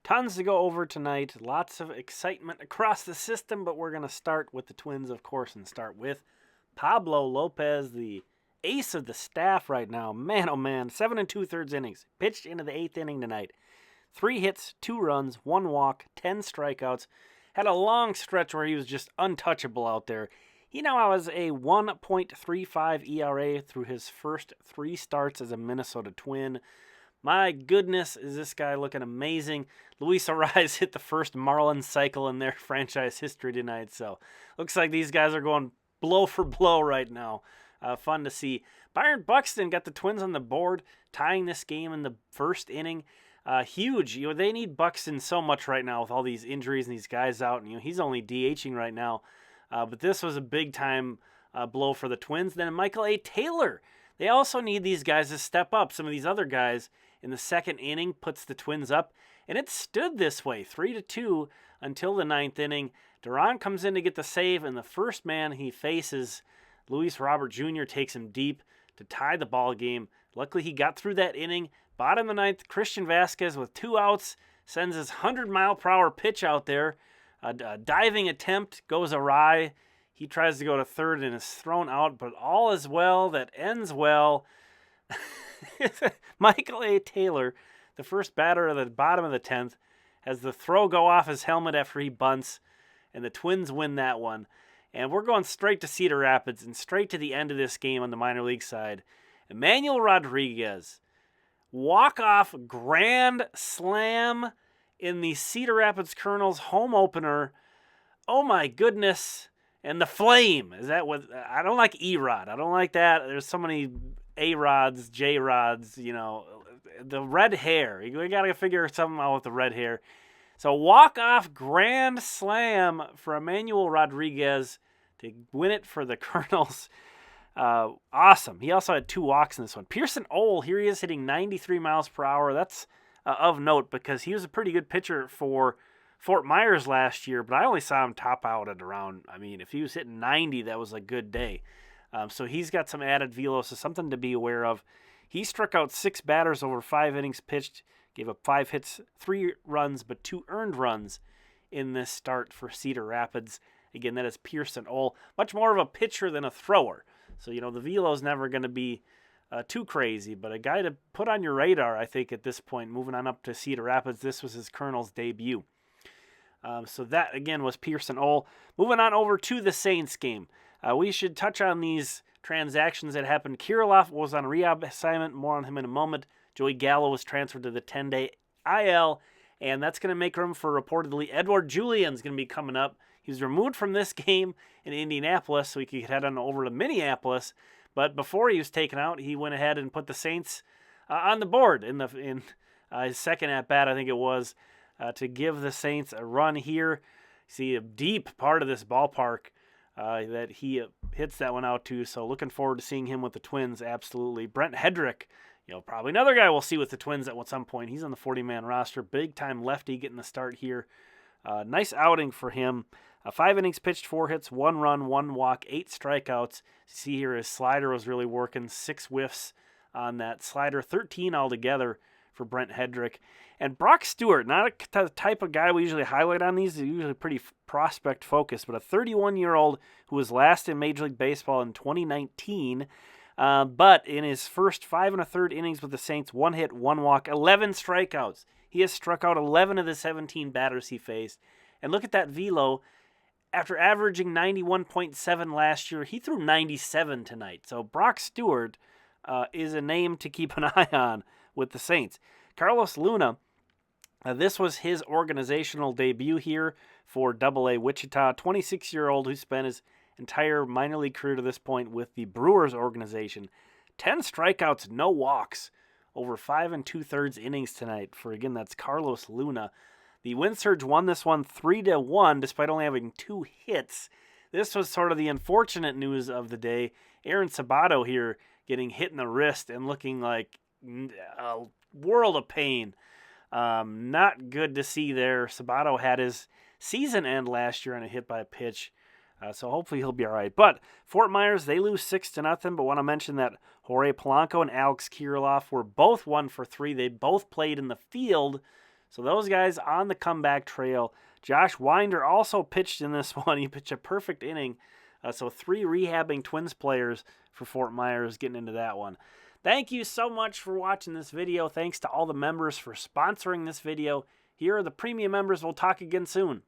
Tons to go over tonight. Lots of excitement across the system, but we're going to start with the Twins, of course, and start with Pablo López, the ace of the staff right now. Man, oh man, 7 2/3 innings. Pitched into the 8th inning tonight. 3 hits, 2 runs, 1 walk, 10 strikeouts. Had a long stretch where he was just untouchable out there. He now has a 1.35 ERA through his first 3 starts as a Minnesota Twin. My goodness, is this guy looking amazing. Luis Arraez hit the first Marlins cycle in their franchise history tonight, so looks like these guys are going blow for blow right now. Fun to see. Byron Buxton got the Twins on the board, tying this game in the first inning. Huge. They need Buxton so much right now with all these injuries and these guys out. And, he's only DHing right now. But this was a big-time blow for the Twins. Then Michael A. Taylor. They also need these guys to step up. Some of these other guys in the second inning puts the Twins up. And it stood this way, 3-2 until the 9th inning. Duran comes in to get the save, and the first man he faces, Luis Robert Jr., takes him deep to tie the ball game. Luckily, he got through that inning. Bottom of the 9th, Christian Vasquez with 2 outs sends his 100-mile-per-hour pitch out there. A diving attempt goes awry. He tries to go to third and is thrown out, but all is well that ends well. Michael A. Taylor, the first batter at the bottom of the 10th, has the throw go off his helmet after he bunts, and the Twins win that one. And we're going straight to Cedar Rapids and straight to the end of this game on the minor league side. Emmanuel Rodriguez, walk-off grand slam in the Cedar Rapids Colonels home opener. Oh my goodness. And the flame. Is that what? I don't like E-Rod. I don't like that. There's so many A-Rods, J-Rods, The red hair. We got to figure something out with the red hair. So walk-off grand slam for Emmanuel Rodriguez to win it for the Colonels. Awesome. He also had 2 walks in this one. Pierson Ohl, here he is hitting 93 miles per hour. That's of note because he was a pretty good pitcher for Fort Myers last year, but I only saw him top out at around, if he was hitting 90, that was a good day. So he's got some added velo, so something to be aware of. He struck out 6 batters over 5 innings pitched, gave up 5 hits, 3 runs, but 2 earned runs in this start for Cedar Rapids. Again, that is Pierson Ohl. Much more of a pitcher than a thrower. So, the velo is never going to be too crazy, but a guy to put on your radar, I think, at this point. Moving on up to Cedar Rapids, this was his Colonel's debut. So that, again, was Pierson Ohl. Moving on over to the Saints game. We should touch on these transactions that happened. Kirilloff was on rehab assignment. More on him in a moment. Joey Gallo was transferred to the 10-day IL, and that's going to make room for reportedly Edouard Julien is going to be coming up. He was removed from this game in Indianapolis so he could head on over to Minneapolis. But before he was taken out, he went ahead and put the Saints on the board in his second at-bat, I think it was, to give the Saints a run here. See a deep part of this ballpark that he hits that one out to. So looking forward to seeing him with the Twins, absolutely. Brent Headrick, probably another guy we'll see with the Twins at some point. He's on the 40-man roster. Big-time lefty getting the start here. Nice outing for him. 5 innings pitched, 4 hits, 1 run, 1 walk, 8 strikeouts. See here his slider was really working. 6 whiffs on that slider. 13 altogether for Brent Headrick. And Brock Stewart, not a type of guy we usually highlight on these. They're usually pretty prospect-focused. But a 31-year-old who was last in Major League Baseball in 2019. But in his first 5 1/3 innings with the Saints, 1 hit, 1 walk, 11 strikeouts. He has struck out 11 of the 17 batters he faced. And look at that velo. After averaging 91.7 last year, he threw 97 tonight. So Brock Stewart is a name to keep an eye on with the Saints. Carlos Luna, this was his organizational debut here for AA Wichita. 26-year-old who spent his entire minor league career to this point with the Brewers organization. 10 strikeouts, no walks, over 5 2/3 innings tonight for, again, that's Carlos Luna. The Wind Surge won this one 3-1 despite only having 2 hits. This was sort of the unfortunate news of the day. Aaron Sabato here getting hit in the wrist and looking like a world of pain. Not good to see there. Sabato had his season end last year on a hit by a pitch. So hopefully he'll be all right. But Fort Myers, they lose 6-0. But want to mention that Jorge Polanco and Alex Kirilloff were both 1 for 3. They both played in the field. So those guys on the comeback trail. Josh Winder also pitched in this one. He pitched a perfect inning. So 3 rehabbing Twins players for Fort Myers getting into that one. Thank you so much for watching this video. Thanks to all the members for sponsoring this video. Here are the premium members. We'll talk again soon.